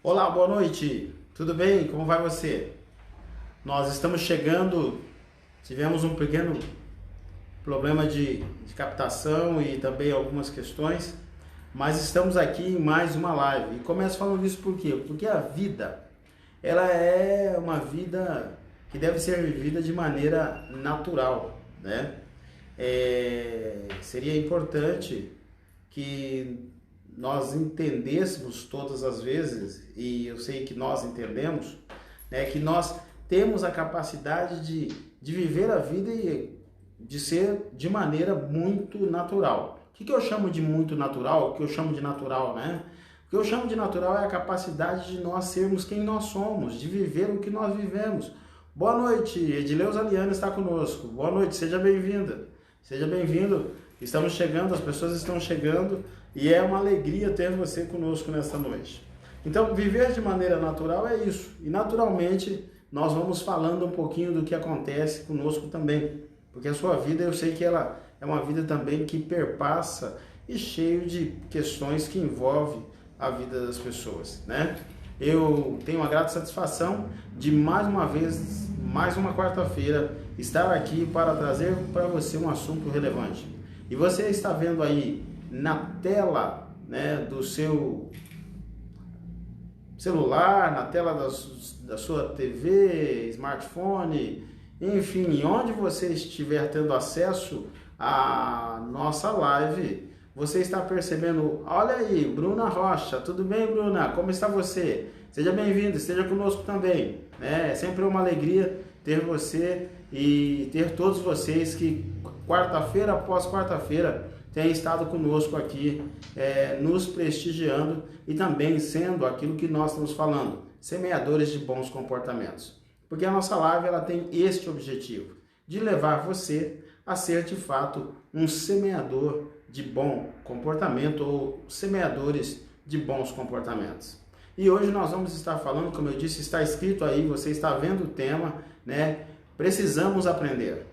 Olá, boa noite. Tudo bem? Como vai você? Nós estamos chegando, tivemos um pequeno problema de captação e também algumas questões, mas estamos aqui em mais uma live. E começo falando isso por quê? Porque a vida, ela é uma vida que deve ser vivida de maneira natural, né? Seria importante que nós entendêssemos todas as vezes, e eu sei que nós entendemos, né, que nós temos a capacidade de viver a vida e de ser de maneira muito natural. O que eu chamo de muito natural? O que eu chamo de natural, né? O que eu chamo de natural é a capacidade de nós sermos quem nós somos, de viver o que nós vivemos. Boa noite, Edileuza Liana está conosco. Boa noite, seja bem-vinda. Seja bem-vindo. Estamos chegando, as pessoas estão chegando e é uma alegria ter você conosco nesta noite. Então, viver de maneira natural é isso. E naturalmente nós vamos falando um pouquinho do que acontece conosco também. Porque a sua vida, eu sei que ela é uma vida também que perpassa e cheio de questões que envolvem a vida das pessoas, né? Eu tenho uma grata satisfação de mais uma vez, mais uma quarta-feira, estar aqui para trazer para você um assunto relevante. E você está vendo aí na tela, né, do seu celular, na tela da sua TV, smartphone, enfim, onde você estiver tendo acesso à nossa live, você está percebendo, olha aí, Bruna Rocha, tudo bem, Bruna? Como está você? Seja bem-vindo, esteja conosco também, né? É sempre uma alegria ter você e ter todos vocês que quarta-feira após quarta-feira têm estado conosco aqui, nos prestigiando e também sendo aquilo que nós estamos falando, semeadores de bons comportamentos. Porque a nossa live ela tem este objetivo, de levar você a ser de fato um semeador de bom comportamento ou semeadores de bons comportamentos. E hoje nós vamos estar falando, como eu disse, está escrito aí, você está vendo o tema, né? Precisamos aprender.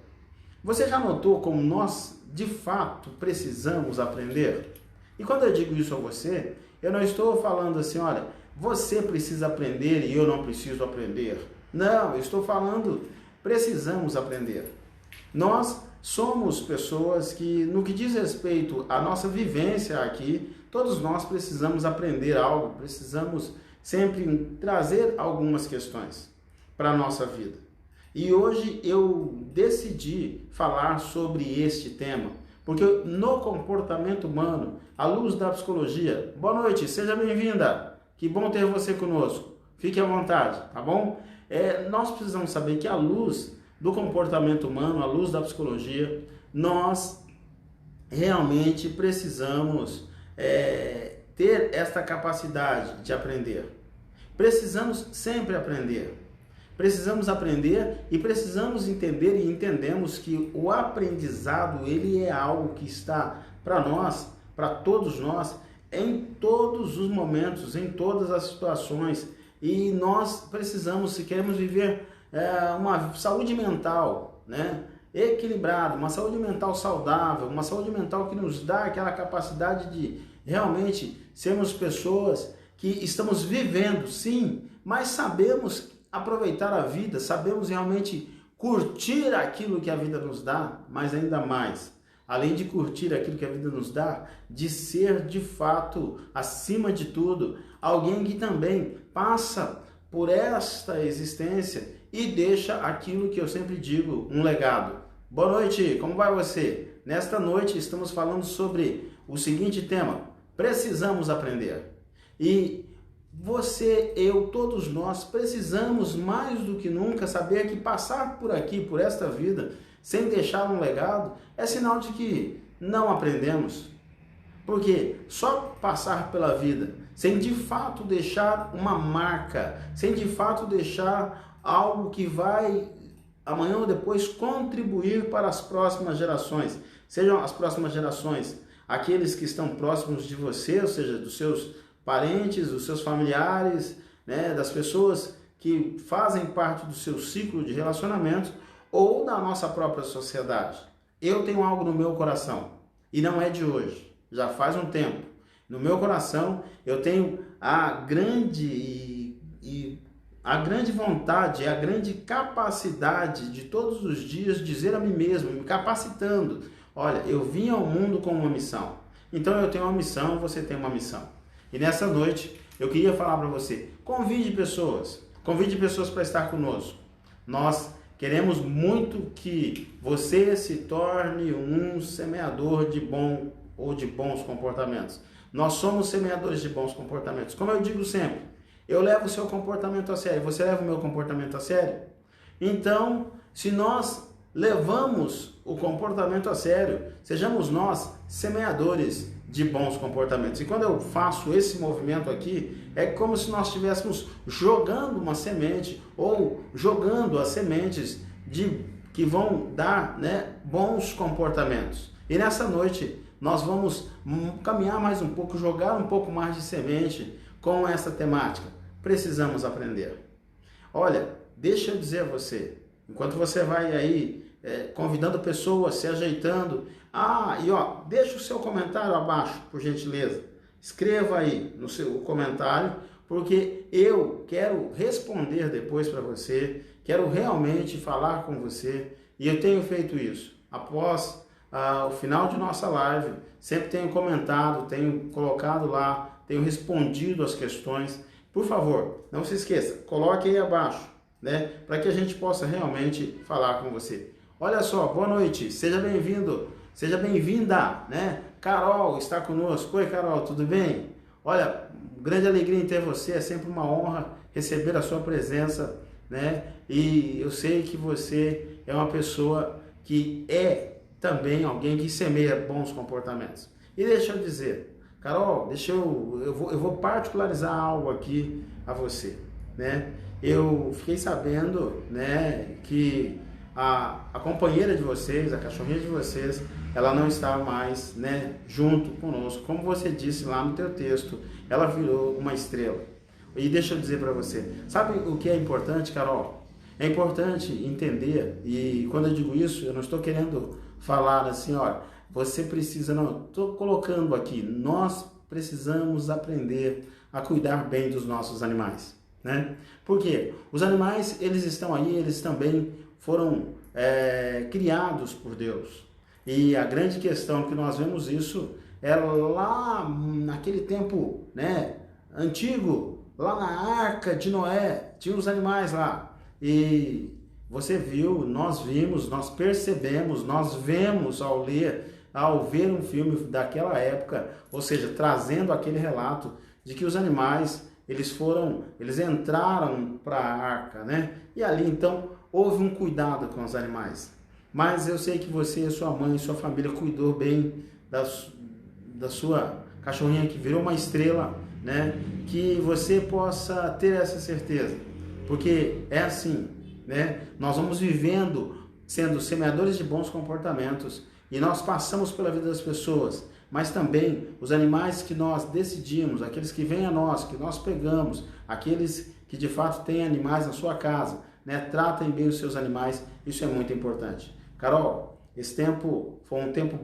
Você já notou como nós, de fato, precisamos aprender? E quando eu digo isso a você, eu não estou falando assim, olha, você precisa aprender e eu não preciso aprender. Não, eu estou falando, precisamos aprender. Nós somos pessoas que, no que diz respeito à nossa vivência aqui, todos nós precisamos aprender algo, precisamos sempre trazer algumas questões para a nossa vida. E hoje eu decidi falar sobre este tema, porque no comportamento humano, à luz da psicologia, boa noite, seja bem-vinda, que bom ter você conosco, fique à vontade, tá bom? Nós precisamos saber que à luz do comportamento humano, à luz da psicologia, nós realmente precisamos ter esta capacidade de aprender. Precisamos sempre aprender. Precisamos aprender e precisamos entender e entendemos que o aprendizado ele é algo que está para nós, para todos nós, em todos os momentos, em todas as situações. E nós precisamos, se queremos viver uma saúde mental, né, equilibrada, uma saúde mental saudável, uma saúde mental que nos dá aquela capacidade de realmente sermos pessoas que estamos vivendo, sim, mas sabemos aproveitar a vida, sabemos realmente curtir aquilo que a vida nos dá, mas ainda mais, além de curtir aquilo que a vida nos dá, de ser de fato, acima de tudo, alguém que também passa por esta existência e deixa aquilo que eu sempre digo, um legado. Boa noite, como vai você? Nesta noite estamos falando sobre o seguinte tema, precisamos aprender. E você, eu, todos nós precisamos mais do que nunca saber que passar por aqui, por esta vida, sem deixar um legado, é sinal de que não aprendemos. Porque só passar pela vida sem de fato deixar uma marca, sem de fato deixar algo que vai amanhã ou depois contribuir para as próximas gerações, sejam as próximas gerações aqueles que estão próximos de você, ou seja, dos seus parentes, dos seus familiares, né, das pessoas que fazem parte do seu ciclo de relacionamento ou da nossa própria sociedade. Eu tenho algo no meu coração e não é de hoje, já faz um tempo. No meu coração, eu tenho a grande vontade, a grande capacidade de todos os dias dizer a mim mesmo, me capacitando: olha, eu vim ao mundo com uma missão. Então eu tenho uma missão, você tem uma missão. E nessa noite eu queria falar para você: convide pessoas para estar conosco. Nós queremos muito que você se torne um semeador de bons comportamentos. Nós somos semeadores de bons comportamentos. Como eu digo sempre, eu levo o seu comportamento a sério, você leva o meu comportamento a sério? Então, se nós levamos o comportamento a sério, sejamos nós semeadores de bons comportamentos. E quando eu faço esse movimento aqui, é como se nós estivéssemos jogando uma semente, ou jogando as sementes que vão dar, né, bons comportamentos. E nessa noite nós vamos caminhar mais um pouco, jogar um pouco mais de semente com essa temática. Precisamos aprender. Olha, deixa eu dizer a você, enquanto você vai aí convidando pessoas, se ajeitando, deixa o seu comentário abaixo, por gentileza. Escreva aí no seu comentário, porque eu quero responder depois para você, quero realmente falar com você, e eu tenho feito isso. Após o final de nossa live, sempre tenho comentado, tenho colocado lá, tenho respondido as questões. Por favor, não se esqueça, coloque aí abaixo, né, para que a gente possa realmente falar com você. Olha só, boa noite, seja bem-vindo, seja bem-vinda, né? Carol está conosco. Oi, Carol, tudo bem? Olha, grande alegria em ter você, é sempre uma honra receber a sua presença, né? E eu sei que você é uma pessoa que é também alguém que semeia bons comportamentos. E deixa eu dizer, Carol, eu vou particularizar algo aqui a você, né? Eu fiquei sabendo, né, que a companheira de vocês, a cachorrinha de vocês, ela não está mais, né, junto conosco. Como você disse lá no teu texto, ela virou uma estrela. E deixa eu dizer para você, sabe o que é importante, Carol? É importante entender, e quando eu digo isso, eu não estou querendo falar assim, olha, você precisa, não, estou colocando aqui, nós precisamos aprender a cuidar bem dos nossos animais, né? Por quê? Os animais, eles estão aí, eles também foram criados por Deus. E a grande questão que nós vemos isso é lá naquele tempo, né, antigo, lá na Arca de Noé, tinha os animais lá. E você viu, nós vimos, nós percebemos, nós vemos ao ver um filme daquela época, ou seja, trazendo aquele relato de que os animais, eles entraram para a arca, né? E ali então houve um cuidado com os animais. Mas eu sei que você, sua mãe, sua família cuidou bem da sua cachorrinha que virou uma estrela, né? Que você possa ter essa certeza, porque é assim, né? Nós vamos vivendo, sendo semeadores de bons comportamentos, e nós passamos pela vida das pessoas, mas também os animais que nós decidimos, aqueles que vêm a nós, que nós pegamos, aqueles que de fato têm animais na sua casa, né? Tratem bem os seus animais, isso é muito importante. Carol, esse tempo foi um tempo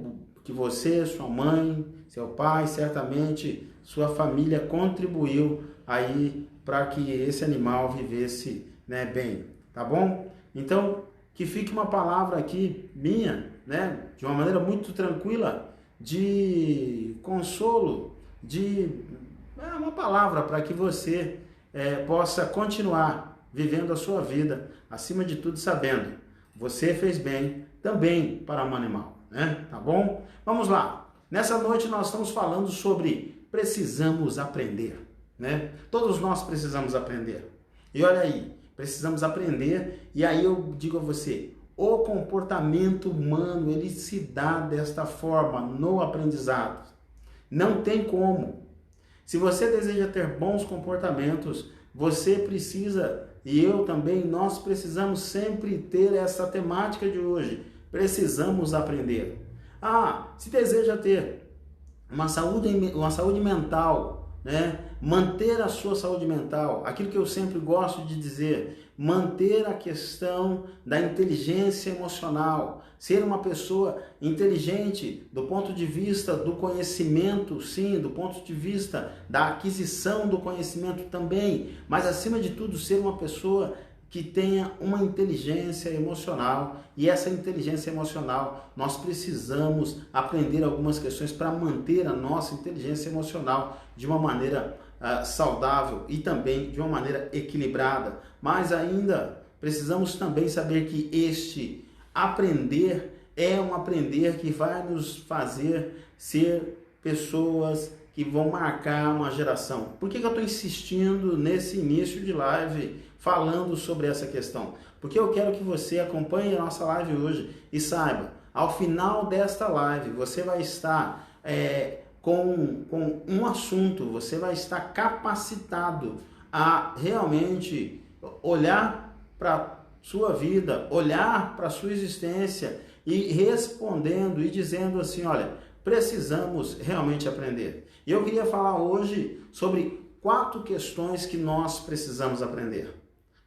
que você, sua mãe, seu pai, certamente sua família contribuiu aí para que esse animal vivesse, né, bem, tá bom? Então, que fique uma palavra aqui minha, né, de uma maneira muito tranquila, de consolo, uma palavra para que você possa continuar vivendo a sua vida, acima de tudo sabendo, você fez bem também para um animal, né? Tá bom? Vamos lá. Nessa noite nós estamos falando sobre precisamos aprender, né? Todos nós precisamos aprender. E olha aí, precisamos aprender, e aí eu digo a você, o comportamento humano, ele se dá desta forma no aprendizado. Não tem como. Se você deseja ter bons comportamentos, você precisa, e eu também, nós precisamos sempre ter essa temática de hoje. Precisamos aprender. Se deseja ter uma saúde mental, né, manter a sua saúde mental, aquilo que eu sempre gosto de dizer, manter a questão da inteligência emocional, ser uma pessoa inteligente do ponto de vista do conhecimento, sim, do ponto de vista da aquisição do conhecimento também, mas acima de tudo ser uma pessoa que tenha uma inteligência emocional, e essa inteligência emocional nós precisamos aprender algumas questões para manter a nossa inteligência emocional de uma maneira saudável e também de uma maneira equilibrada. Mas ainda precisamos também saber que este aprender é um aprender que vai nos fazer ser pessoas que vão marcar uma geração. Por que eu estou insistindo nesse início de live falando sobre essa questão? Porque eu quero que você acompanhe a nossa live hoje e saiba, ao final desta live você vai estar com um assunto, você vai estar capacitado a realmente olhar para a sua vida, olhar para a sua existência e respondendo e dizendo assim, olha, precisamos realmente aprender. E eu queria falar hoje sobre 4 questões que nós precisamos aprender.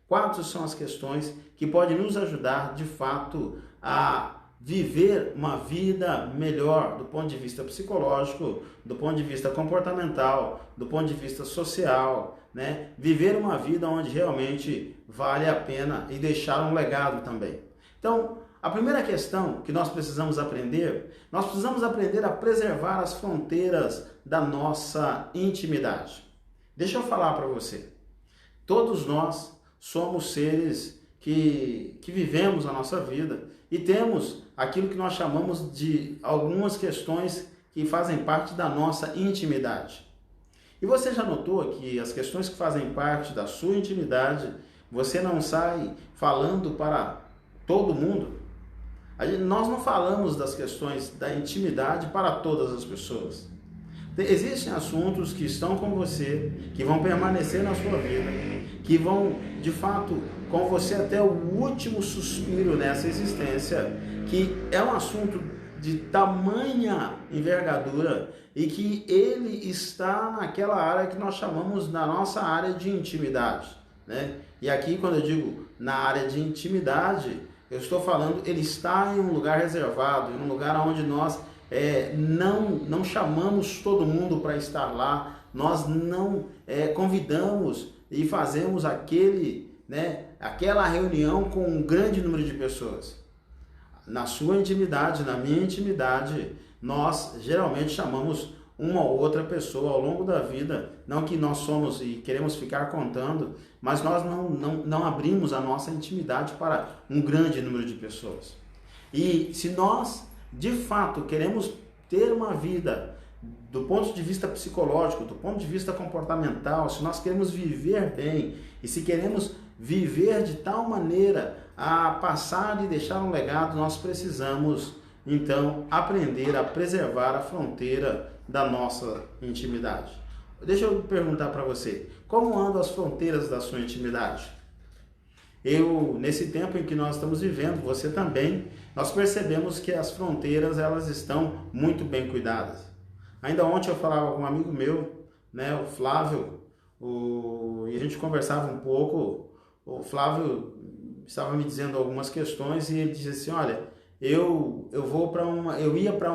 4 são as questões que podem nos ajudar, de fato, a viver uma vida melhor do ponto de vista psicológico, do ponto de vista comportamental, do ponto de vista social, né? Viver uma vida onde realmente vale a pena e deixar um legado também. Então, a primeira questão que nós precisamos aprender a preservar as fronteiras da nossa intimidade. Deixa eu falar para você, todos nós somos seres que vivemos a nossa vida e temos aquilo que nós chamamos de algumas questões que fazem parte da nossa intimidade. E você já notou que as questões que fazem parte da sua intimidade, você não sai falando para todo mundo? Nós não falamos das questões da intimidade para todas as pessoas. Existem assuntos que estão com você, que vão permanecer na sua vida, que vão, de fato, com você até o último suspiro nessa existência, que é um assunto de tamanha envergadura e que ele está naquela área que nós chamamos da nossa área de intimidade, né? E aqui, quando eu digo na área de intimidade, eu estou falando, ele está em um lugar reservado, em um lugar onde nós não chamamos todo mundo para estar lá, nós não convidamos e fazemos aquela reunião com um grande número de pessoas. Na sua intimidade, na minha intimidade, nós geralmente chamamos uma ou outra pessoa ao longo da vida, não que nós somos e queremos ficar contando, mas nós não abrimos a nossa intimidade para um grande número de pessoas. E se nós, de fato, queremos ter uma vida do ponto de vista psicológico, do ponto de vista comportamental, se nós queremos viver bem e se queremos viver de tal maneira a passar e deixar um legado, nós precisamos, então, aprender a preservar a fronteira da nossa intimidade. Deixa eu perguntar para você, como andam as fronteiras da sua intimidade? Nesse tempo em que nós estamos vivendo, você também, nós percebemos que as fronteiras, elas estão muito bem cuidadas. Ainda ontem eu falava com um amigo meu, né, o Flávio, e a gente conversava um pouco, o Flávio estava me dizendo algumas questões e ele disse assim, olha, eu ia para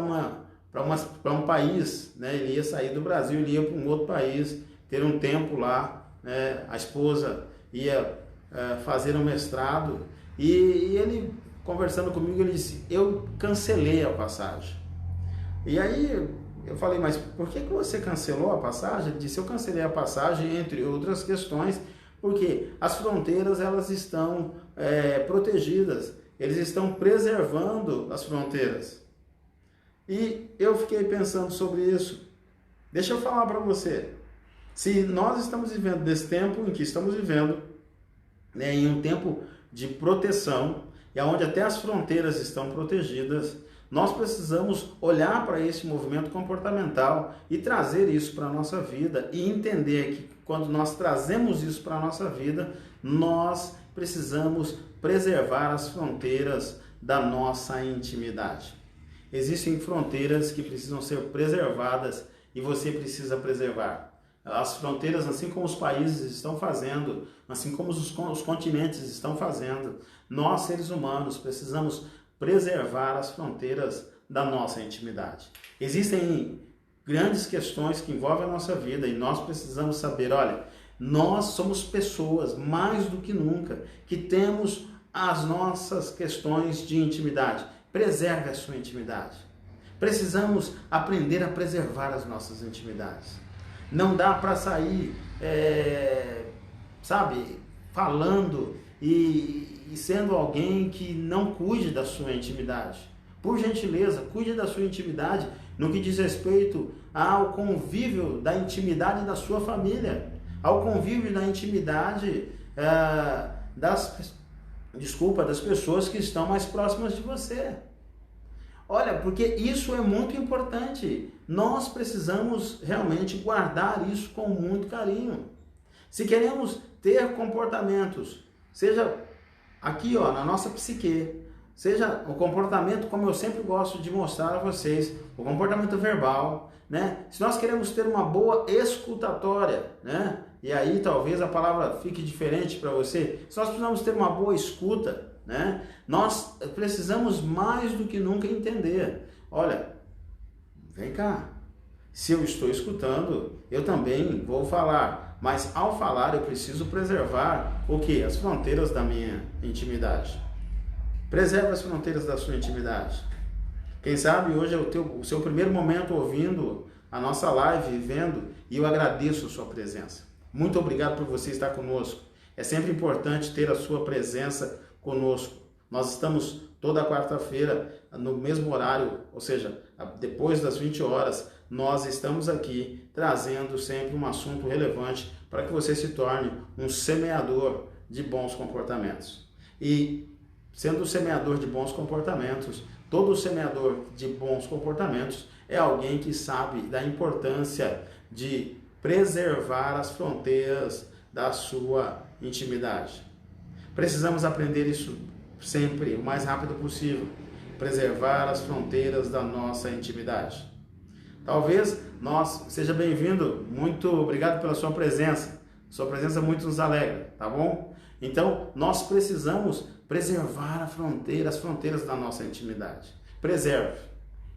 um país, né, ele ia sair do Brasil, ele ia para um outro país, ter um tempo lá, né, a esposa ia fazer um mestrado, e ele conversando comigo, ele disse, eu cancelei a passagem. E aí eu falei, mas por que você cancelou a passagem? Ele disse, eu cancelei a passagem, entre outras questões, porque as fronteiras, elas estão protegidas, eles estão preservando as fronteiras. E eu fiquei pensando sobre isso. Deixa eu falar para você, se nós estamos vivendo desse tempo em que estamos vivendo, né, em um tempo de proteção, e onde até as fronteiras estão protegidas, nós precisamos olhar para esse movimento comportamental e trazer isso para a nossa vida e entender que quando nós trazemos isso para a nossa vida, nós precisamos preservar as fronteiras da nossa intimidade. Existem fronteiras que precisam ser preservadas e você precisa preservar. as fronteiras, assim como os países estão fazendo, assim como os continentes estão fazendo, nós, seres humanos, precisamos preservar as fronteiras da nossa intimidade. Existem grandes questões que envolvem a nossa vida e nós precisamos saber, olha, nós somos pessoas, mais do que nunca, que temos as nossas questões de intimidade. Preserve a sua intimidade. Precisamos aprender a preservar as nossas intimidades. Não dá para sair, falando e sendo alguém que não cuide da sua intimidade. Por gentileza, cuide da sua intimidade no que diz respeito ao convívio da intimidade da sua família, ao convívio da intimidade das pessoas que estão mais próximas de você. Olha, porque isso é muito importante. Nós precisamos realmente guardar isso com muito carinho. Se queremos ter comportamentos, seja aqui na nossa psique, seja o comportamento, como eu sempre gosto de mostrar a vocês, o comportamento verbal, né? Se nós queremos ter uma boa escutatória, né? E aí talvez a palavra fique diferente para você. Se nós precisamos ter uma boa escuta, né? Nós precisamos mais do que nunca entender. Olha, vem cá. Se eu estou escutando, eu também vou falar. Mas ao falar eu preciso preservar o quê? As fronteiras da minha intimidade. Preserve as fronteiras da sua intimidade. Quem sabe hoje é o seu primeiro momento ouvindo a nossa live e vendo, e eu agradeço a sua presença. Muito obrigado por você estar conosco. É sempre importante ter a sua presença conosco. Nós estamos toda quarta-feira no mesmo horário, ou seja, depois das 20 horas, nós estamos aqui trazendo sempre um assunto relevante para que você se torne um semeador de bons comportamentos. E sendo semeador de bons comportamentos, todo semeador de bons comportamentos é alguém que sabe da importância de preservar as fronteiras da sua intimidade. Precisamos aprender isso sempre, o mais rápido possível. Preservar as fronteiras da nossa intimidade. Talvez seja bem-vindo, muito obrigado pela sua presença. Sua presença muito nos alegra, tá bom? Então, nós precisamos preservar as fronteiras da nossa intimidade. Preserve.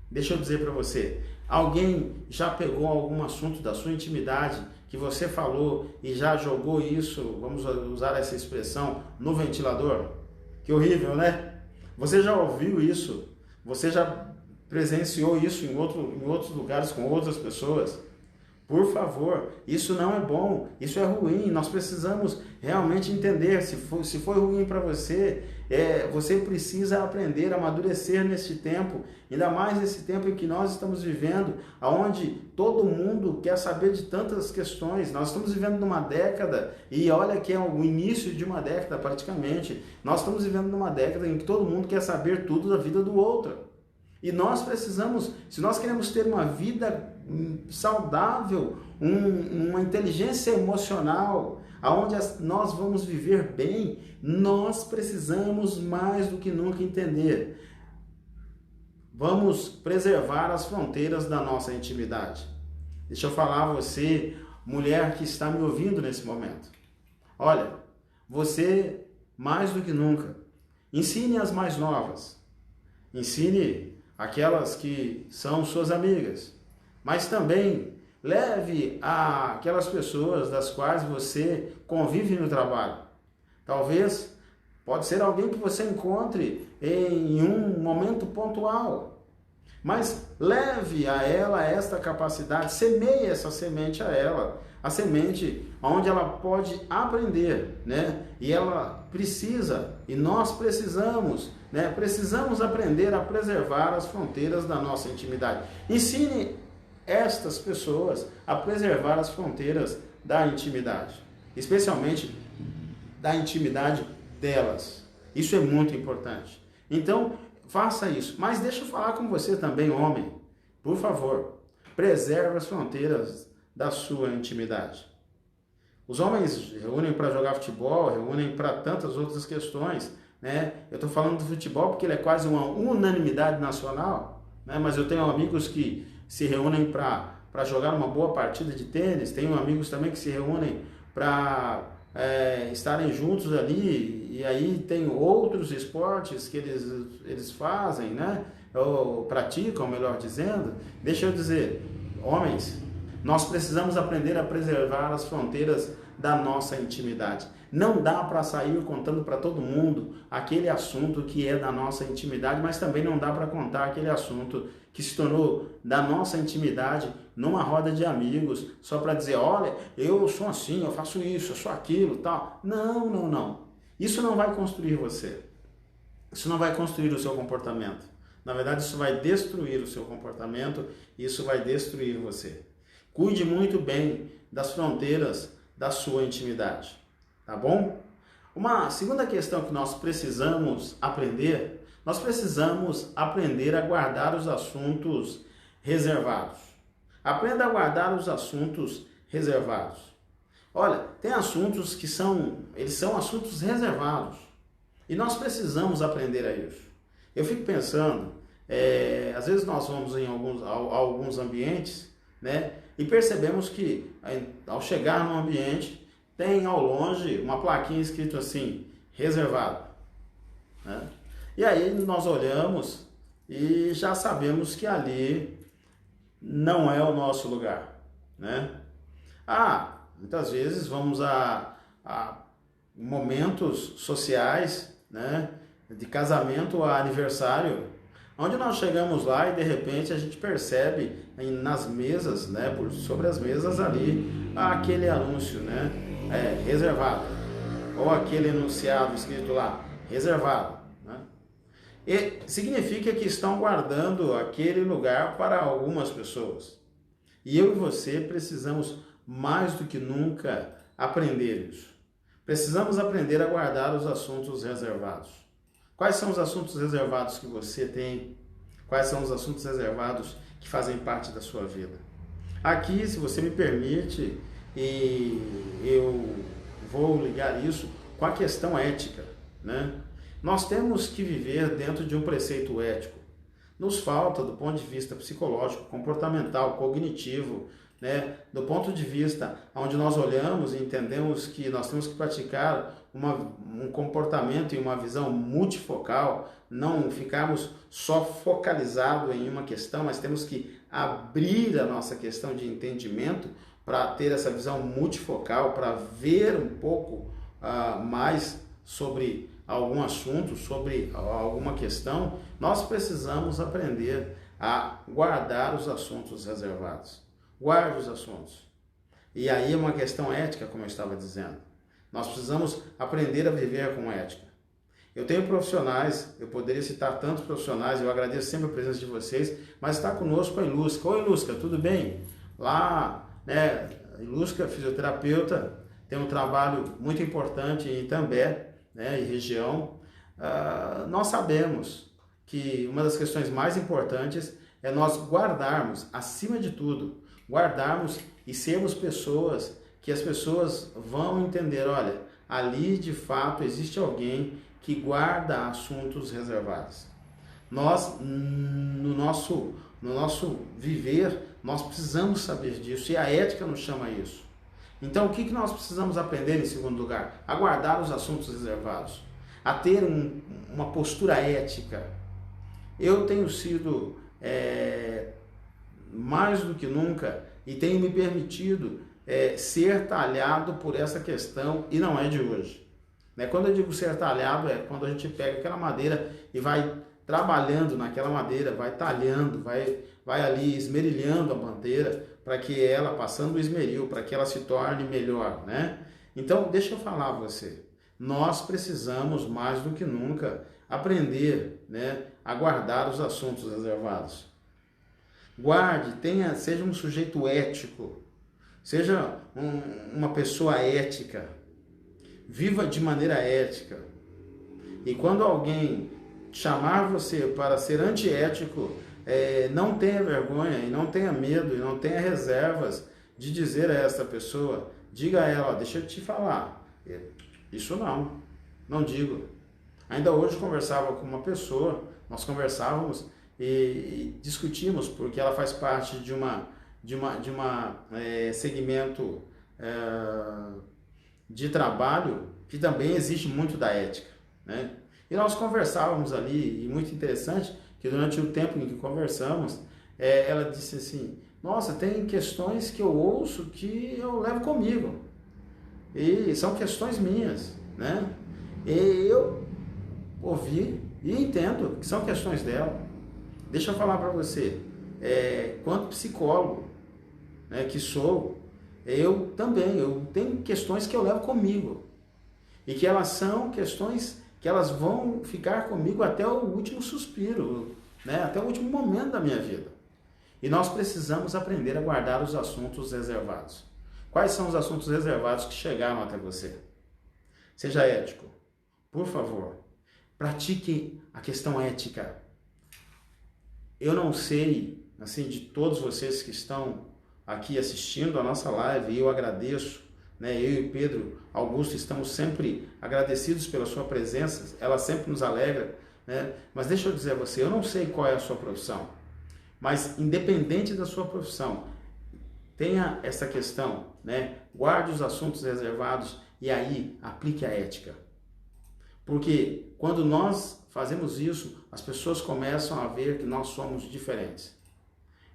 Deixa eu dizer para você, alguém já pegou algum assunto da sua intimidade que você falou e já jogou isso, vamos usar essa expressão, no ventilador? Que horrível, né? Você já ouviu isso? Você já presenciou isso em outros lugares com outras pessoas? Por favor, isso não é bom, isso é ruim. Nós precisamos realmente entender. Se foi ruim para você, você precisa aprender a amadurecer neste tempo, ainda mais nesse tempo em que nós estamos vivendo, onde todo mundo quer saber de tantas questões. Nós estamos vivendo numa década, e olha que é o início de uma década praticamente. Nós estamos vivendo numa década em que todo mundo quer saber tudo da vida do outro. E nós precisamos, se nós queremos ter uma vida saudável, uma inteligência emocional, aonde nós vamos viver bem, nós precisamos mais do que nunca entender. Vamos preservar as fronteiras da nossa intimidade. Deixa eu falar a você, mulher que está me ouvindo nesse momento. Olha, você mais do que nunca, ensine as mais novas, ensine aquelas que são suas amigas, mas também leve aquelas pessoas das quais você convive no trabalho. Talvez, pode ser alguém que você encontre em um momento pontual, mas leve a ela esta capacidade, semeie essa semente a ela, a semente onde ela pode aprender, né? E ela precisa, e nós precisamos, né? Precisamos aprender a preservar as fronteiras da nossa intimidade. Ensine estas pessoas a preservar as fronteiras da intimidade, especialmente da intimidade delas. Isso é muito importante. Então, faça isso. Mas deixa eu falar com você também, homem. Por favor, preserve as fronteiras da sua intimidade. Os homens reúnem para jogar futebol, reúnem para tantas outras questões, né? Eu estou falando do futebol porque ele é quase uma unanimidade nacional, né? Mas eu tenho amigos que se reúnem para para jogar uma boa partida de tênis, tenho amigos também que se reúnem para estarem juntos ali, e aí tem outros esportes que eles fazem, né? Ou praticam, melhor dizendo. Deixa eu dizer, homens, nós precisamos aprender a preservar as fronteiras da nossa intimidade. Não dá para sair contando para todo mundo aquele assunto que é da nossa intimidade, mas também não dá para contar aquele assunto que se tornou da nossa intimidade numa roda de amigos, só para dizer, olha, eu sou assim, eu faço isso, eu sou aquilo, tal. Não, não, não. Isso não vai construir você. Isso não vai construir o seu comportamento. Na verdade, isso vai destruir o seu comportamento, isso vai destruir você. Cuide muito bem das fronteiras da sua intimidade, tá bom? Uma segunda questão que nós precisamos aprender a guardar os assuntos reservados. Aprenda a guardar os assuntos reservados. Olha, tem assuntos que são assuntos reservados e nós precisamos aprender a isso. Eu fico pensando, às vezes nós vamos em alguns ambientes, né, e percebemos que ao chegar no ambiente tem ao longe uma plaquinha escrito assim, reservado, né? E aí nós olhamos e já sabemos que ali não é o nosso lugar, né? Muitas vezes vamos a momentos sociais, né, de casamento, a aniversário, onde nós chegamos lá e de repente a gente percebe nas mesas, né, sobre as mesas ali, aquele anúncio, né, reservado, ou aquele enunciado escrito lá, reservado, né? E significa que estão guardando aquele lugar para algumas pessoas. E eu e você precisamos mais do que nunca aprender isso. Precisamos aprender a guardar os assuntos reservados. Quais são os assuntos reservados que você tem? Quais são os assuntos reservados que fazem parte da sua vida? Aqui, se você me permite, e eu vou ligar isso com a questão ética, né? Nós temos que viver dentro de um preceito ético. Nos falta, do ponto de vista psicológico, comportamental, cognitivo, né? Do ponto de vista onde nós olhamos e entendemos que nós temos que praticar um comportamento e uma visão multifocal, não ficarmos só focalizados em uma questão, mas temos que abrir a nossa questão de entendimento para ter essa visão multifocal, para ver um pouco mais sobre algum assunto, sobre alguma questão. Nós precisamos aprender a guardar os assuntos reservados. Guarde os assuntos. E aí é uma questão ética, como eu estava dizendo. Nós precisamos aprender a viver com ética. Eu tenho profissionais, eu poderia citar tantos profissionais, eu agradeço sempre a presença de vocês, mas está conosco a Ilusca. Oi, Ilusca, tudo bem? Lá, né, Ilusca, fisioterapeuta, tem um trabalho muito importante em Itambé, né, e região. Nós sabemos que uma das questões mais importantes é nós guardarmos, acima de tudo, guardarmos e sermos pessoas que as pessoas vão entender, olha, ali de fato existe alguém que guarda assuntos reservados. Nós, no nosso viver, nós precisamos saber disso e a ética nos chama a isso. Então, o que nós precisamos aprender em segundo lugar? A guardar os assuntos reservados, a ter uma postura ética. Eu tenho sido mais do que nunca e tenho me permitido ser talhado por essa questão e não é de hoje. Quando eu digo ser talhado é quando a gente pega aquela madeira e vai trabalhando naquela madeira, vai talhando, vai ali esmerilhando a madeira para que ela, passando o esmeril, para que ela se torne melhor, né? Então, deixa eu falar a você, nós precisamos mais do que nunca aprender, né, a guardar os assuntos reservados. Guarde, seja um sujeito ético, seja uma pessoa ética, viva de maneira ética. E quando alguém chamar você para ser antiético, não tenha vergonha e não tenha medo e não tenha reservas de dizer a essa pessoa, diga a ela, deixa eu te falar, isso não digo. Ainda hoje conversava com uma pessoa, nós conversávamos e discutimos, porque ela faz parte de uma segmento de trabalho que também existe muito da ética, né? E nós conversávamos ali, e muito interessante, que durante o tempo em que conversamos, ela disse assim, nossa, tem questões que eu ouço que eu levo comigo, e são questões minhas, né? E eu ouvi e entendo que são questões dela. Deixa eu falar para você, quanto psicólogo, né, que sou, eu tenho questões que eu levo comigo, e que elas são questões que elas vão ficar comigo até o último suspiro, né, até o último momento da minha vida. E nós precisamos aprender a guardar os assuntos reservados. Quais são os assuntos reservados que chegaram até você? Seja ético, por favor. Pratique a questão ética. Eu não sei, assim, de todos vocês que estão aqui assistindo a nossa live, e eu agradeço, né? Eu e Pedro Augusto estamos sempre agradecidos pela sua presença, ela sempre nos alegra, né? Mas deixa eu dizer a você, eu não sei qual é a sua profissão, mas independente da sua profissão, tenha essa questão, né? Guarde os assuntos reservados e aí aplique a ética. Porque quando nós fazemos isso, as pessoas começam a ver que nós somos diferentes.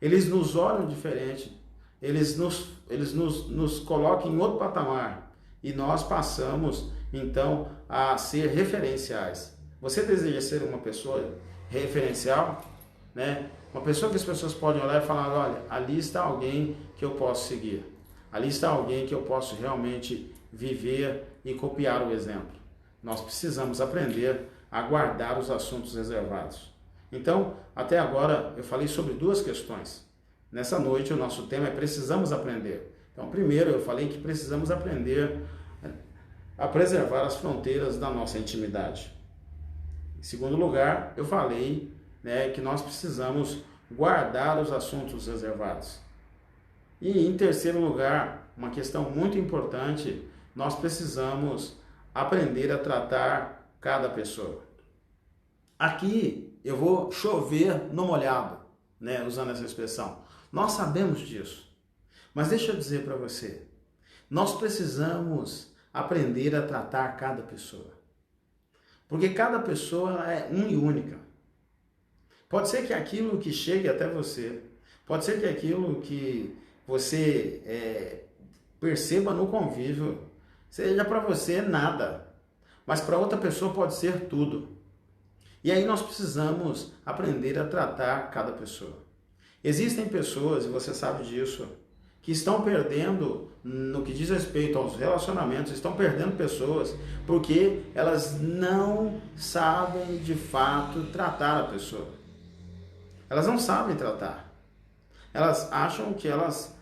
Eles nos olham diferente, eles nos colocam em outro patamar e nós passamos então a ser referenciais. Você deseja ser uma pessoa referencial, né? Uma pessoa que as pessoas podem olhar e falar, olha, ali está alguém que eu posso seguir. Ali está alguém que eu posso realmente viver e copiar o exemplo. Nós precisamos aprender a guardar os assuntos reservados. Então, até agora eu falei sobre duas questões. Nessa noite o nosso tema é precisamos aprender. Então, primeiro eu falei que precisamos aprender a preservar as fronteiras da nossa intimidade. Em segundo lugar, eu falei, né, que nós precisamos guardar os assuntos reservados. E em terceiro lugar, uma questão muito importante, nós precisamos aprender a tratar cada pessoa. Aqui eu vou chover no molhado, né, usando essa expressão. Nós sabemos disso. Mas deixa eu dizer para você, nós precisamos aprender a tratar cada pessoa. Porque cada pessoa é uma e única. Pode ser que aquilo que chegue até você, pode ser que aquilo que você perceba no convívio, seja para você nada, mas para outra pessoa pode ser tudo. E aí nós precisamos aprender a tratar cada pessoa. Existem pessoas, e você sabe disso, que estão perdendo, no que diz respeito aos relacionamentos, estão perdendo pessoas porque elas não sabem de fato tratar a pessoa. Elas não sabem tratar. Elas acham que elas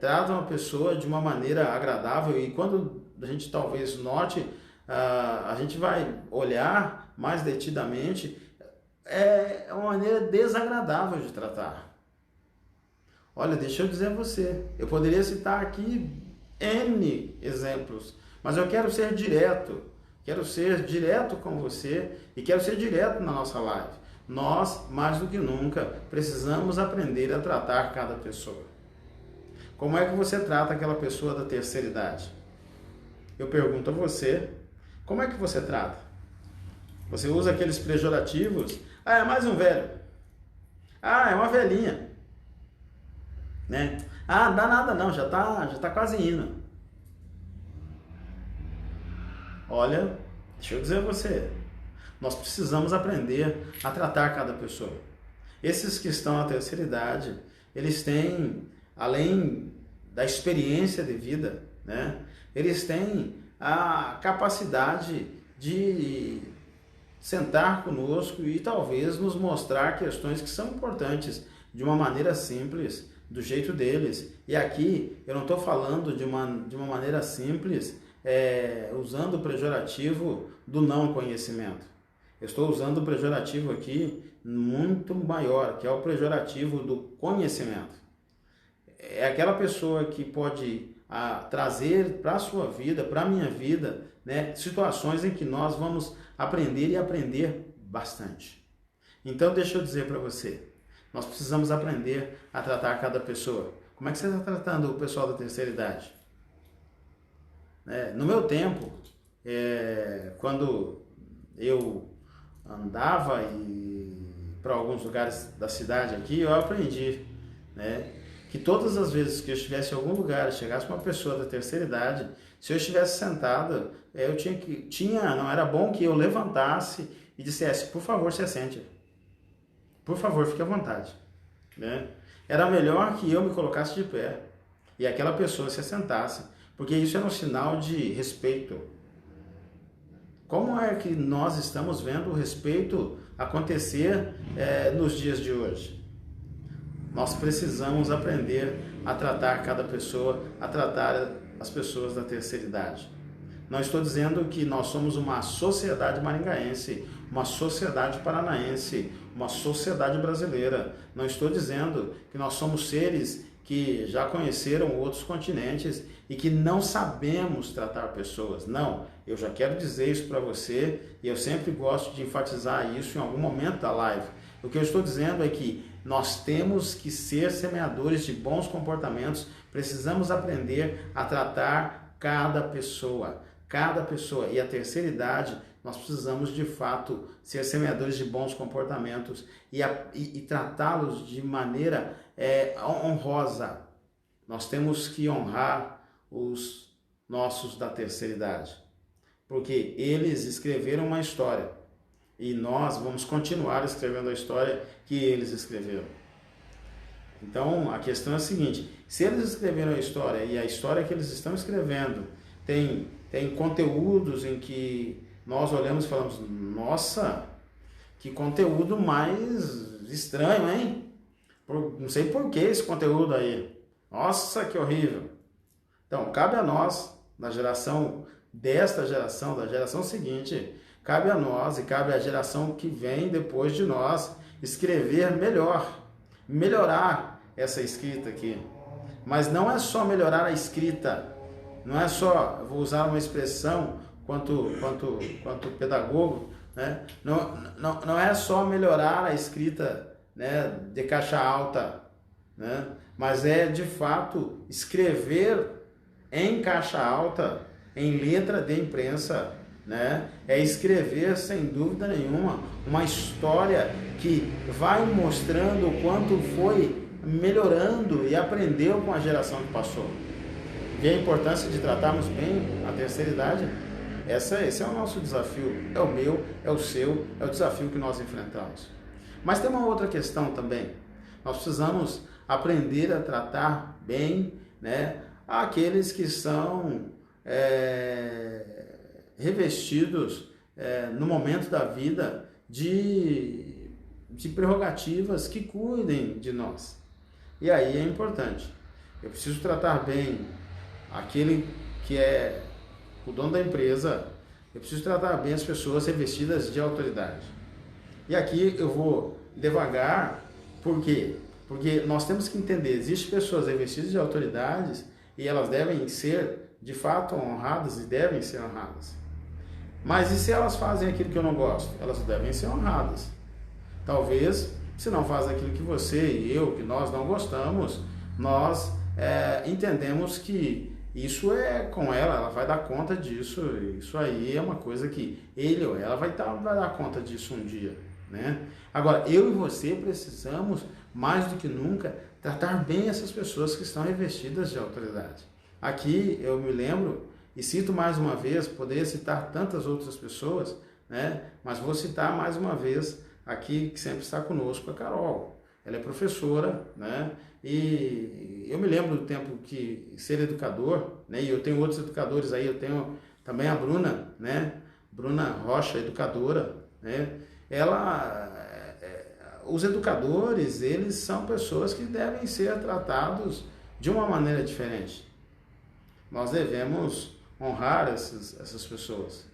tratam a pessoa de uma maneira agradável e quando a gente talvez note, a gente vai olhar mais detidamente, é uma maneira desagradável de tratar. Olha, deixa eu dizer a você, eu poderia citar aqui N exemplos, mas eu quero ser direto com você e quero ser direto na nossa live. Nós, mais do que nunca, precisamos aprender a tratar cada pessoa. Como é que você trata aquela pessoa da terceira idade? Eu pergunto a você, como é que você trata? Você usa aqueles pejorativos? Ah, é mais um velho. Ah, é uma velhinha. Né? Ah, não dá nada não, já tá quase indo. Olha, deixa eu dizer a você, nós precisamos aprender a tratar cada pessoa. Esses que estão na terceira idade, eles têm, além da experiência de vida, né? Eles têm a capacidade de sentar conosco e talvez nos mostrar questões que são importantes de uma maneira simples, do jeito deles. E aqui eu não estou falando de uma maneira simples, usando o pejorativo do não conhecimento. Eu estou usando o pejorativo aqui muito maior, que é o pejorativo do conhecimento. É aquela pessoa que pode trazer para a sua vida, para a minha vida, né, situações em que nós vamos aprender e aprender bastante. Então deixa eu dizer para você, Nós precisamos aprender a tratar cada pessoa. Como é que você está tratando o pessoal da terceira idade? No meu tempo, quando eu andava para alguns lugares da cidade aqui, eu aprendi, né, que todas as vezes que eu estivesse em algum lugar e chegasse uma pessoa da terceira idade, se eu estivesse sentado, não era bom que eu levantasse e dissesse, por favor, se assente. Por favor, fique à vontade. Né? Era melhor que eu me colocasse de pé e aquela pessoa se assentasse, porque isso era um sinal de respeito. Como é que nós estamos vendo o respeito acontecer nos dias de hoje? Nós precisamos aprender a tratar cada pessoa, a tratar as pessoas da terceira idade. Não estou dizendo que nós somos uma sociedade maringaense, uma sociedade paranaense, uma sociedade brasileira. Não estou dizendo que nós somos seres que já conheceram outros continentes e que não sabemos tratar pessoas. Não, eu já quero dizer isso para você e eu sempre gosto de enfatizar isso em algum momento da live. O que eu estou dizendo é que nós temos que ser semeadores de bons comportamentos, precisamos aprender a tratar cada pessoa. E a terceira idade, nós precisamos de fato ser semeadores de bons comportamentos e tratá-los de maneira honrosa. Nós temos que honrar os nossos da terceira idade, porque eles escreveram uma história e nós vamos continuar escrevendo a história que eles escreveram. Então a questão é a seguinte: se eles escreveram a história e a história que eles estão escrevendo tem conteúdos em que nós olhamos e falamos, nossa, que conteúdo mais estranho, hein? Não sei por que esse conteúdo aí. Nossa, que horrível. Então, cabe a nós, da geração da geração seguinte, cabe a nós e cabe à geração que vem depois de nós escrever melhorar essa escrita aqui. Mas não é só melhorar a escrita, não é só, vou usar uma expressão quanto pedagogo, né? Não é só melhorar a escrita, né, de caixa alta, né? Mas é de fato escrever em caixa alta, em letra de imprensa, né? É escrever sem dúvida nenhuma uma história que vai mostrando o quanto foi melhorando e aprendeu com a geração que passou. E a importância de tratarmos bem a terceira idade, esse é o nosso desafio, é o meu, é o seu, é o desafio que nós enfrentamos. Mas tem uma outra questão também. Nós precisamos aprender a tratar bem, né, aqueles que são revestidos no momento da vida de prerrogativas que cuidem de nós. E aí é importante. Eu preciso tratar bem aquele que é o dono da empresa, eu preciso tratar bem as pessoas revestidas de autoridade. E aqui eu vou devagar, por quê? Porque nós temos que entender, existem pessoas revestidas de autoridades e elas devem ser, de fato, honradas e devem ser honradas. Mas e se elas fazem aquilo que eu não gosto? Elas devem ser honradas. Talvez, se não fazem aquilo que você e eu, que nós não gostamos, nós entendemos que isso é com ela vai dar conta disso, isso aí é uma coisa que ele ou ela vai dar conta disso um dia, né? Agora, eu e você precisamos, mais do que nunca, tratar bem essas pessoas que estão revestidas de autoridade. Aqui eu me lembro, e cito mais uma vez, poderia citar tantas outras pessoas, né? Mas vou citar mais uma vez aqui, que sempre está conosco, a Carol. Ela é professora, né? E eu me lembro do tempo que ser educador, né? E eu tenho outros educadores aí, eu tenho também a Bruna, né? Bruna Rocha, educadora, né? Os educadores, eles são pessoas que devem ser tratados de uma maneira diferente. Nós devemos honrar essas pessoas.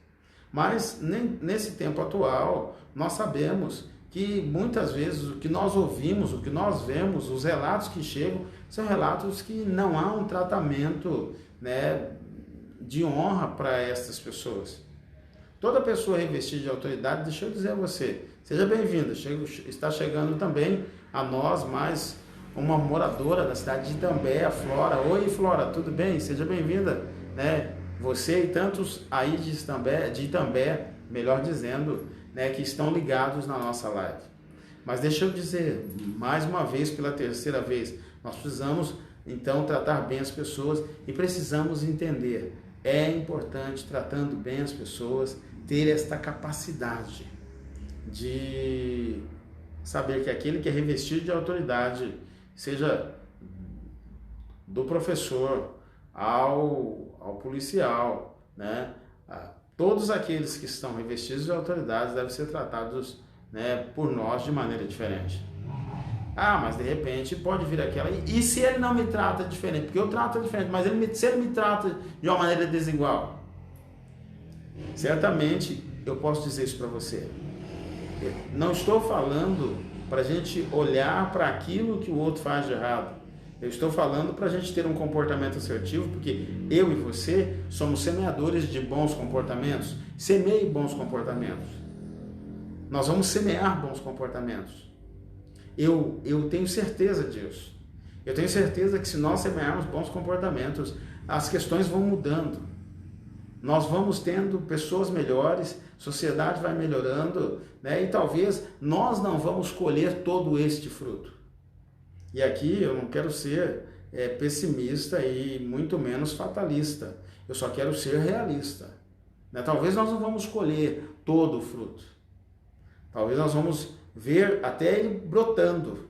Mas nesse tempo atual, nós sabemos que muitas vezes o que nós ouvimos, o que nós vemos, os relatos que chegam, são relatos que não há um tratamento, né, de honra para essas pessoas. Toda pessoa revestida de autoridade, deixa eu dizer a você, seja bem-vinda. Está chegando também a nós mais uma moradora da cidade de Itambé, a Flora. Oi, Flora, tudo bem? Seja bem-vinda, né? Você e tantos aí de Itambé, melhor dizendo, né, que estão ligados na nossa live. Mas deixa eu dizer, mais uma vez, pela terceira vez, nós precisamos, então, tratar bem as pessoas e precisamos entender. É importante, tratando bem as pessoas, ter esta capacidade de saber que aquele que é revestido de autoridade, seja do professor ao policial, né? Todos aqueles que estão revestidos de autoridade devem ser tratados, né, por nós de maneira diferente. Mas de repente pode vir aquela, e se ele não me trata diferente? Porque eu trato diferente, mas se ele me trata de uma maneira desigual? Certamente eu posso dizer isso para você. Não estou falando para a gente olhar para aquilo que o outro faz de errado. Eu estou falando para a gente ter um comportamento assertivo, porque eu e você somos semeadores de bons comportamentos. Semeie bons comportamentos. Nós vamos semear bons comportamentos. Eu tenho certeza disso. Eu tenho certeza que se nós semearmos bons comportamentos, as questões vão mudando. Nós vamos tendo pessoas melhores, sociedade vai melhorando, né? E talvez nós não vamos colher todo este fruto. E aqui eu não quero ser pessimista e muito menos fatalista. Eu só quero ser realista, né? Talvez nós não vamos colher todo o fruto. Talvez nós vamos ver até ele brotando,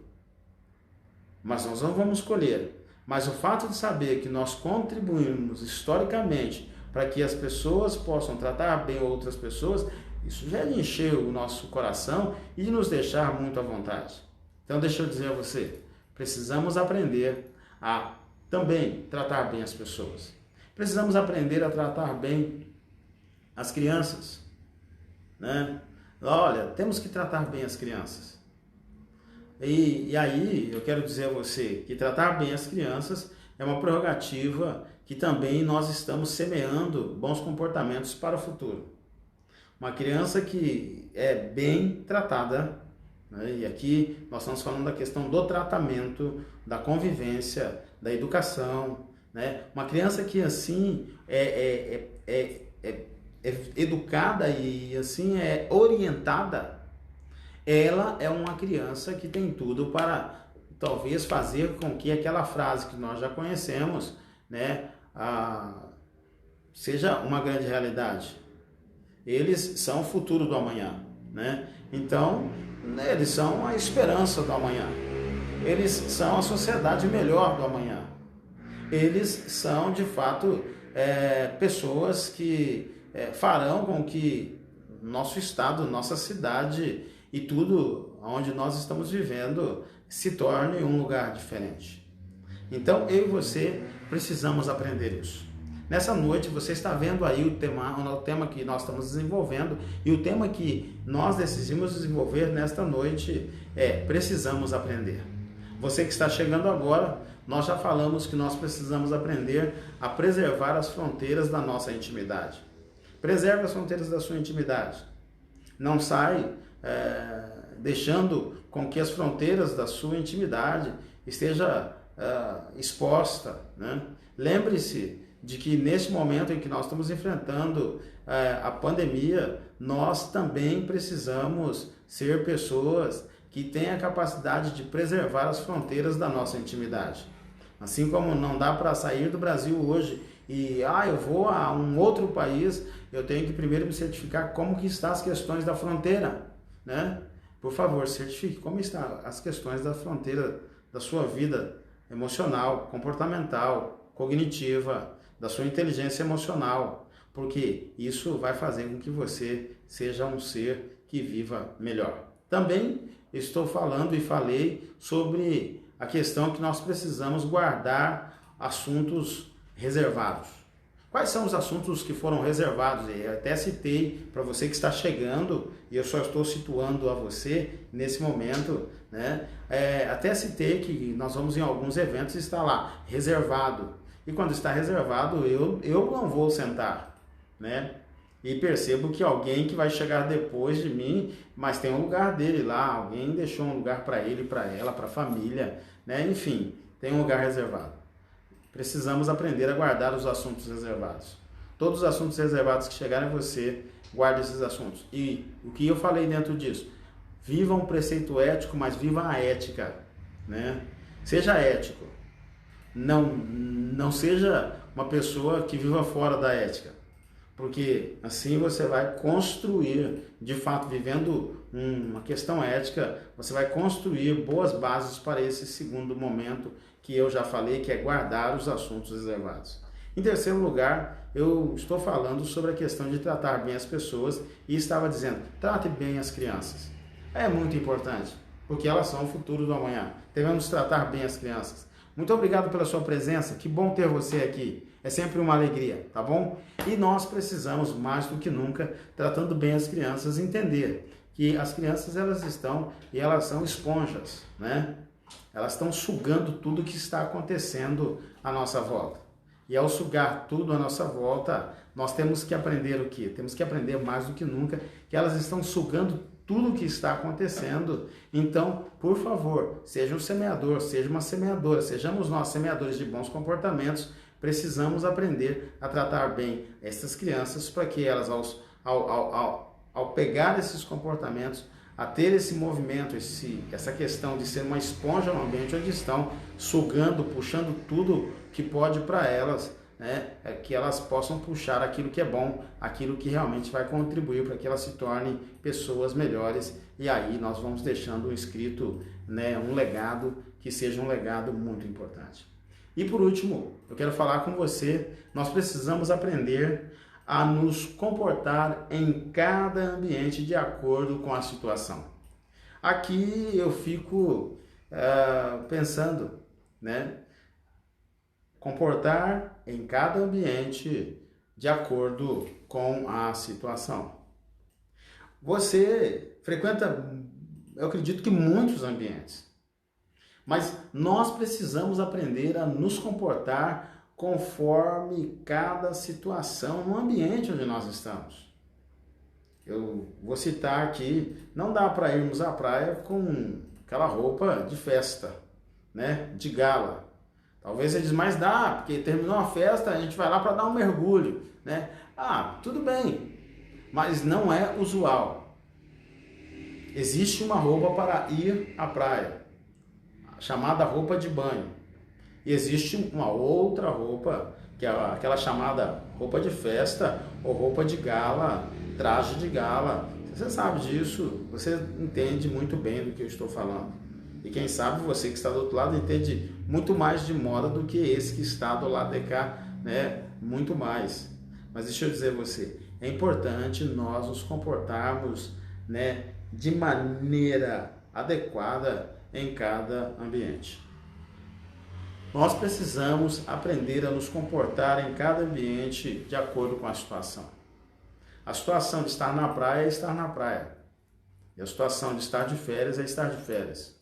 mas nós não vamos colher. Mas o fato de saber que nós contribuímos historicamente para que as pessoas possam tratar bem outras pessoas, isso já encher o nosso coração e nos deixar muito à vontade. Então deixa eu dizer a você, precisamos aprender a também tratar bem as pessoas. Precisamos aprender a tratar bem as crianças, né? Olha, temos que tratar bem as crianças. E aí, eu quero dizer a você que tratar bem as crianças é uma prerrogativa que também nós estamos semeando bons comportamentos para o futuro. Uma criança que é bem tratada, né? E aqui nós estamos falando da questão do tratamento, da convivência, da educação, né? Uma criança que assim é educada e assim é orientada, ela é uma criança que tem tudo para talvez fazer com que aquela frase que nós já conhecemos, né, seja uma grande realidade. Eles são o futuro do amanhã, né? Então, eles são a esperança do amanhã. Eles são a sociedade melhor do amanhã. Eles são, de fato, pessoas que farão com que nosso estado, nossa cidade e tudo onde nós estamos vivendo se torne um lugar diferente. Então, eu e você precisamos aprender isso. Nessa noite, você está vendo aí o tema que nós estamos desenvolvendo, e o tema que nós decidimos desenvolver nesta noite é: precisamos aprender. Você que está chegando agora, nós já falamos que nós precisamos aprender a preservar as fronteiras da nossa intimidade. Preserve as fronteiras da sua intimidade. Não sai deixando com que as fronteiras da sua intimidade esteja exposta, né? Lembre-se de que nesse momento em que nós estamos enfrentando a pandemia, nós também precisamos ser pessoas que têm a capacidade de preservar as fronteiras da nossa intimidade. Assim como não dá para sair do Brasil hoje e eu vou a um outro país, eu tenho que primeiro me certificar como que estão as questões da fronteira, né? Por favor, certifique como estão as questões da fronteira da sua vida emocional, comportamental, cognitiva, da sua inteligência emocional, porque isso vai fazer com que você seja um ser que viva melhor. Também estou falando e falei sobre a questão que nós precisamos guardar assuntos reservados. Quais são os assuntos que foram reservados? Eu até citei para você que está chegando, e eu só estou situando a você nesse momento, né? Até citei que nós vamos em alguns eventos e está lá, reservado. E quando está reservado, eu não vou sentar, né? e percebo que alguém que vai chegar depois de mim, mas tem um lugar dele lá, alguém deixou um lugar para ele, para ela, para a família, né? Enfim, tem um lugar reservado. Precisamos aprender a guardar os assuntos reservados. Todos os assuntos reservados que chegarem a você, guarde esses assuntos. E o que eu falei dentro disso? Viva um preceito ético, mas viva a ética, né? Seja ético. Não seja uma pessoa que viva fora da ética. Porque assim você vai construir, de fato, vivendo uma questão ética, você vai construir boas bases para esse segundo momento que eu já falei, que é guardar os assuntos reservados. Em terceiro lugar, eu estou falando sobre a questão de tratar bem as pessoas e estava dizendo, trate bem as crianças. É muito importante, porque elas são o futuro do amanhã. Devemos tratar bem as crianças. Muito obrigado pela sua presença, que bom ter você aqui. É sempre uma alegria, tá bom? E nós precisamos, mais do que nunca, tratando bem as crianças, entender que as crianças elas são esponjas, né? Elas estão sugando tudo que está acontecendo à nossa volta. E ao sugar tudo à nossa volta, nós temos que aprender o quê? Temos que aprender mais do que nunca que elas estão sugando tudo o que está acontecendo. Então, por favor, seja um semeador, seja uma semeadora, sejamos nós semeadores de bons comportamentos. Precisamos aprender a tratar bem essas crianças para que elas, ao pegar esses comportamentos, a ter esse movimento, essa questão de ser uma esponja no ambiente onde estão, sugando, puxando tudo que pode para elas, né? Que elas possam puxar aquilo que é bom, aquilo que realmente vai contribuir para que elas se tornem pessoas melhores. E aí nós vamos deixando escrito, né, um legado que seja um legado muito importante. E por último, eu quero falar com você, nós precisamos aprender a nos comportar em cada ambiente de acordo com a situação. Aqui eu fico pensando, né? Comportar em cada ambiente de acordo com a situação. Você frequenta, eu acredito que muitos ambientes, mas nós precisamos aprender a nos comportar conforme cada situação no ambiente onde nós estamos. Eu vou citar aqui, não dá para irmos à praia com aquela roupa de festa, né, de gala. Talvez você diz, mas dá, porque terminou a festa, a gente vai lá para dar um mergulho, né? Ah, tudo bem, mas não é usual. Existe uma roupa para ir à praia, chamada roupa de banho. E existe uma outra roupa, que é aquela chamada roupa de festa ou roupa de gala, traje de gala. Você sabe disso, você entende muito bem do que eu estou falando. E quem sabe você que está do outro lado entende muito mais de moda do que esse que está do lado de cá, né? Muito mais. Mas deixa eu dizer a você, é importante nós nos comportarmos, né, de maneira adequada em cada ambiente. Nós precisamos aprender a nos comportar em cada ambiente de acordo com a situação. A situação de estar na praia é estar na praia. E a situação de estar de férias é estar de férias.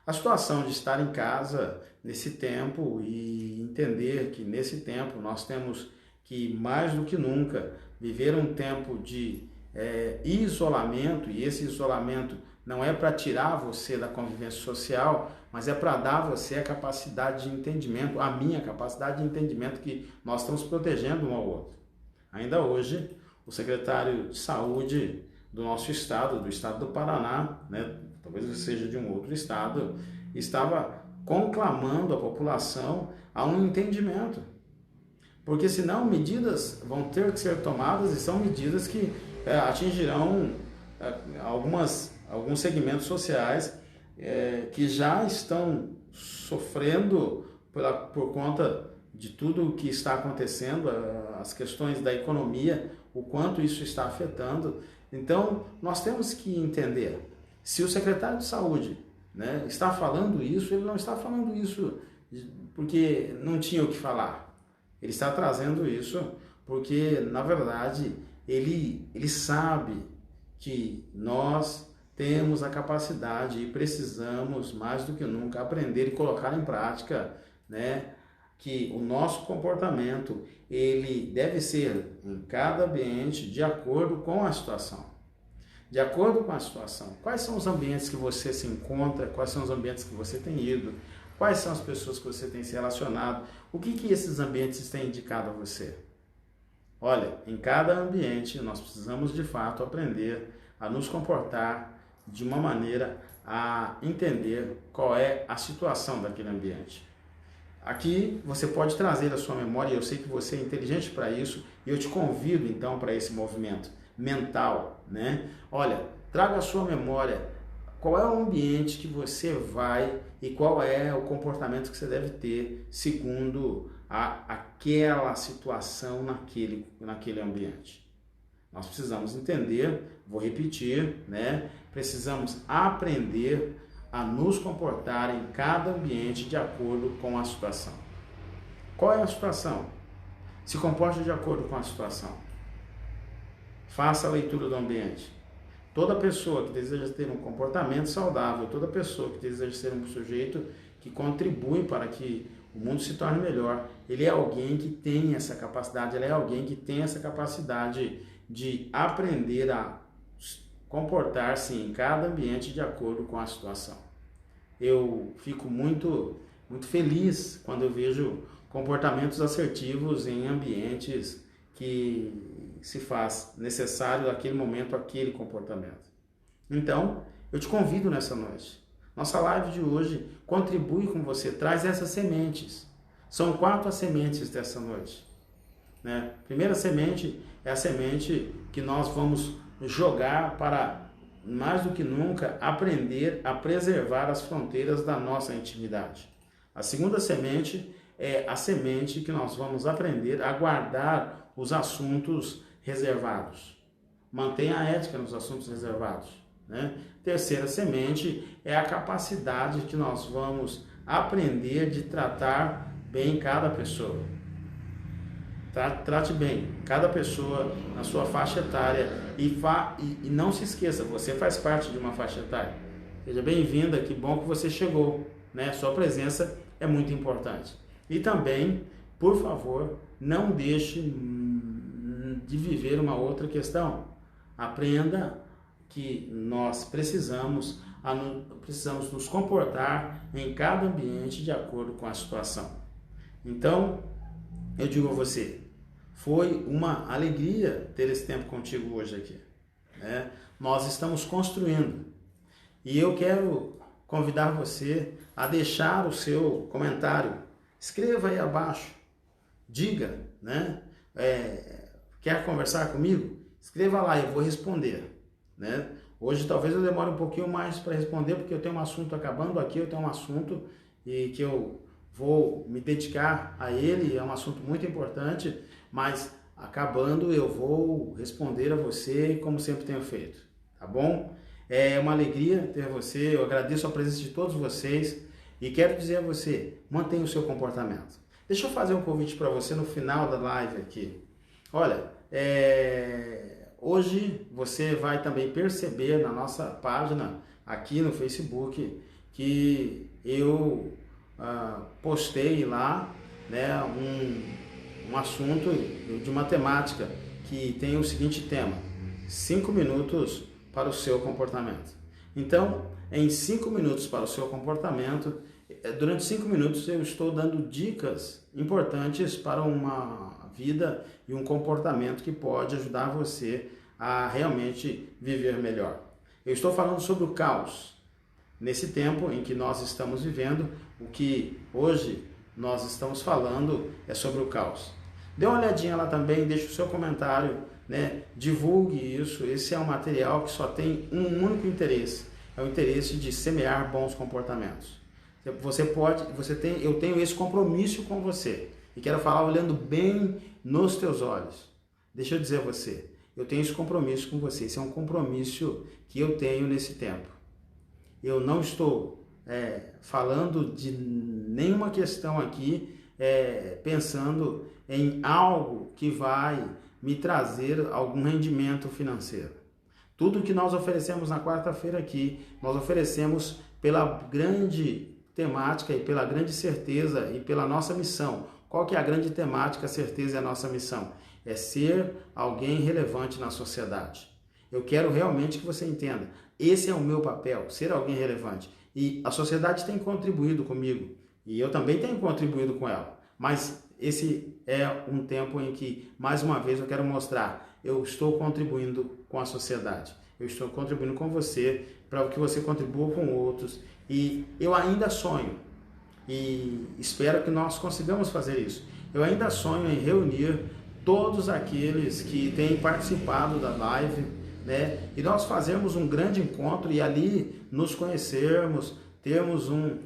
A situação de estar em casa nesse tempo e entender que nesse tempo nós temos que, mais do que nunca, viver um tempo de isolamento, e esse isolamento não é para tirar você da convivência social, mas é para dar a você a capacidade de entendimento, a minha capacidade de entendimento que nós estamos protegendo um ao outro. Ainda hoje, o secretário de Saúde do nosso estado, do estado do Paraná, né, talvez seja de um outro estado, estava conclamando a população a um entendimento. Porque senão medidas vão ter que ser tomadas e são medidas que atingirão alguns segmentos sociais que já estão sofrendo por conta de tudo o que está acontecendo, as questões da economia, o quanto isso está afetando. Então, nós temos que entender, se o secretário de Saúde, né, está falando isso, ele não está falando isso porque não tinha o que falar. Ele está trazendo isso porque, na verdade, ele sabe que nós temos a capacidade e precisamos, mais do que nunca, aprender e colocar em prática, né, que o nosso comportamento ele deve ser em cada ambiente de acordo com a situação. De acordo com a situação. Quais são os ambientes que você se encontra? Quais são os ambientes que você tem ido? Quais são as pessoas que você tem se relacionado? O que esses ambientes têm indicado a você? Olha, em cada ambiente nós precisamos de fato aprender a nos comportar de uma maneira a entender qual é a situação daquele ambiente. Aqui você pode trazer a sua memória, e eu sei que você é inteligente para isso, e eu te convido então para esse movimento mental, né? Olha, traga a sua memória, qual é o ambiente que você vai e qual é o comportamento que você deve ter segundo aquela situação naquele ambiente. Nós precisamos entender, vou repetir, né? Precisamos aprender a nos comportar em cada ambiente de acordo com a situação. Qual é a situação? Se comporte de acordo com a situação. Faça a leitura do ambiente. Toda pessoa que deseja ter um comportamento saudável, toda pessoa que deseja ser um sujeito que contribui para que o mundo se torne melhor, ele é alguém que tem essa capacidade, ele é alguém que tem essa capacidade de aprender a comportar-se em cada ambiente de acordo com a situação. Eu fico muito feliz quando eu vejo comportamentos assertivos em ambientes que se faz necessário naquele momento aquele comportamento. Então, eu te convido nessa noite. Nossa live de hoje contribui com você, traz essas sementes. São 4 as sementes dessa noite, né? Primeira semente é a semente que nós vamos jogar para, mais do que nunca, aprender a preservar as fronteiras da nossa intimidade. A segunda semente é a semente que nós vamos aprender a guardar os assuntos reservados. Mantenha a ética nos assuntos reservados, né? Terceira semente é a capacidade que nós vamos aprender de tratar bem cada pessoa. Trate bem cada pessoa na sua faixa etária e não se esqueça, você faz parte de uma faixa etária. Seja bem-vinda, que bom que você chegou, né? Sua presença é muito importante. E também, por favor, não deixe de viver uma outra questão. Aprenda que nós precisamos nos comportar em cada ambiente de acordo com a situação. Então, eu digo a você, foi uma alegria ter esse tempo contigo hoje aqui, né? Nós estamos construindo e eu quero convidar você a deixar o seu comentário. Escreva aí abaixo, diga, né? Quer conversar comigo? Escreva lá, eu vou responder, né? Hoje talvez eu demore um pouquinho mais para responder, porque eu tenho um assunto acabando aqui, eu tenho um assunto e que eu vou me dedicar a ele, é um assunto muito importante, mas acabando eu vou responder a você como sempre tenho feito, tá bom? É uma alegria ter você, eu agradeço a presença de todos vocês e quero dizer a você, mantenha o seu comportamento. Deixa eu fazer um convite para você no final da live aqui. Olha, hoje você vai também perceber na nossa página aqui no Facebook que eu postei lá, né, um assunto de matemática que tem o seguinte tema: 5 minutos para o seu comportamento. Então, em 5 minutos para o seu comportamento, durante 5 minutos eu estou dando dicas importantes para uma vida e um comportamento que pode ajudar você a realmente viver melhor. Eu estou falando sobre o caos. Nesse tempo em que nós estamos vivendo, o que hoje nós estamos falando é sobre o caos. Dê uma olhadinha lá também, deixe o seu comentário, né? Divulgue isso. Esse é um material que só tem um único interesse, é o interesse de semear bons comportamentos. Eu tenho esse compromisso com você e quero falar olhando bem nos teus olhos. Deixa eu dizer a você, eu tenho esse compromisso com você, esse é um compromisso que eu tenho nesse tempo. Eu não estou falando de nenhuma questão aqui, pensando em algo que vai me trazer algum rendimento financeiro. Tudo que nós oferecemos na quarta-feira aqui, nós oferecemos pela grande temática e pela grande certeza e pela nossa missão, Qual que é a grande temática? A certeza é a nossa missão. É ser alguém relevante na sociedade. Eu quero realmente que você entenda. Esse é o meu papel, ser alguém relevante. E a sociedade tem contribuído comigo. E eu também tenho contribuído com ela. Mas esse é um tempo em que, mais uma vez, eu quero mostrar. Eu estou contribuindo com a sociedade. Eu estou contribuindo com você, para que você contribua com outros. E eu ainda sonho. E espero que nós consigamos fazer isso. Eu ainda sonho em reunir todos aqueles que têm participado da live, né? E nós fazermos um grande encontro e ali nos conhecermos, termos um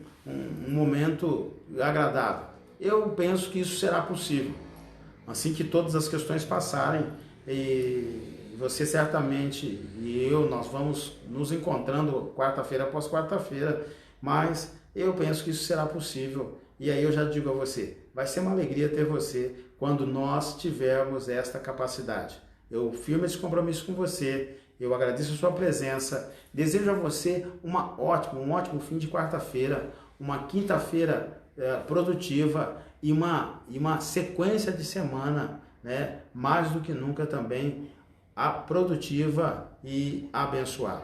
momento agradável. Eu penso que isso será possível. Assim que todas as questões passarem, e você certamente e eu, nós vamos nos encontrando quarta-feira após quarta-feira, mas eu penso que isso será possível. E aí eu já digo a você, vai ser uma alegria ter você quando nós tivermos esta capacidade. Eu firmo esse compromisso com você, eu agradeço a sua presença, desejo a você um ótimo fim de quarta-feira, uma quinta-feira produtiva e uma sequência de semana, né, mais do que nunca também produtiva e abençoada.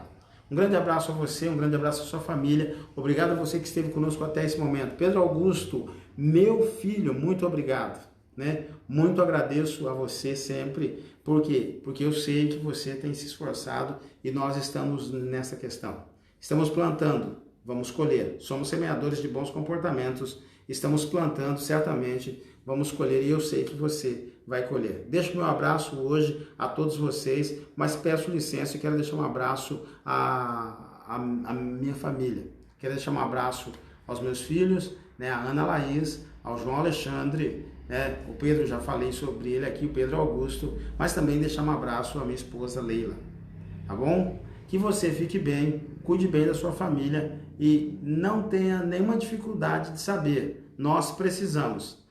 Um grande abraço a você, um grande abraço à sua família. Obrigado a você que esteve conosco até esse momento. Pedro Augusto, meu filho, muito obrigado, né? Muito agradeço a você sempre. Por quê? Porque eu sei que você tem se esforçado e nós estamos nessa questão. Estamos plantando, vamos colher. Somos semeadores de bons comportamentos. Estamos plantando, certamente vamos colher, e eu sei que você vai colher. Deixo meu abraço hoje a todos vocês, mas peço licença e quero deixar um abraço à minha família. Quero deixar um abraço aos meus filhos, né, a Ana Laís, ao João Alexandre, né, o Pedro, já falei sobre ele aqui, o Pedro Augusto, mas também deixar um abraço à minha esposa Leila, tá bom? Que você fique bem, cuide bem da sua família e não tenha nenhuma dificuldade de saber. Nós precisamos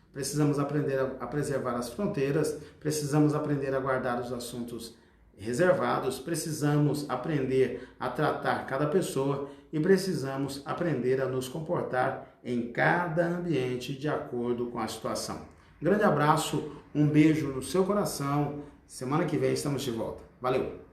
aprender a preservar as fronteiras, precisamos aprender a guardar os assuntos reservados, precisamos aprender a tratar cada pessoa e precisamos aprender a nos comportar em cada ambiente de acordo com a situação. Um grande abraço, um beijo no seu coração. Semana que vem estamos de volta. Valeu!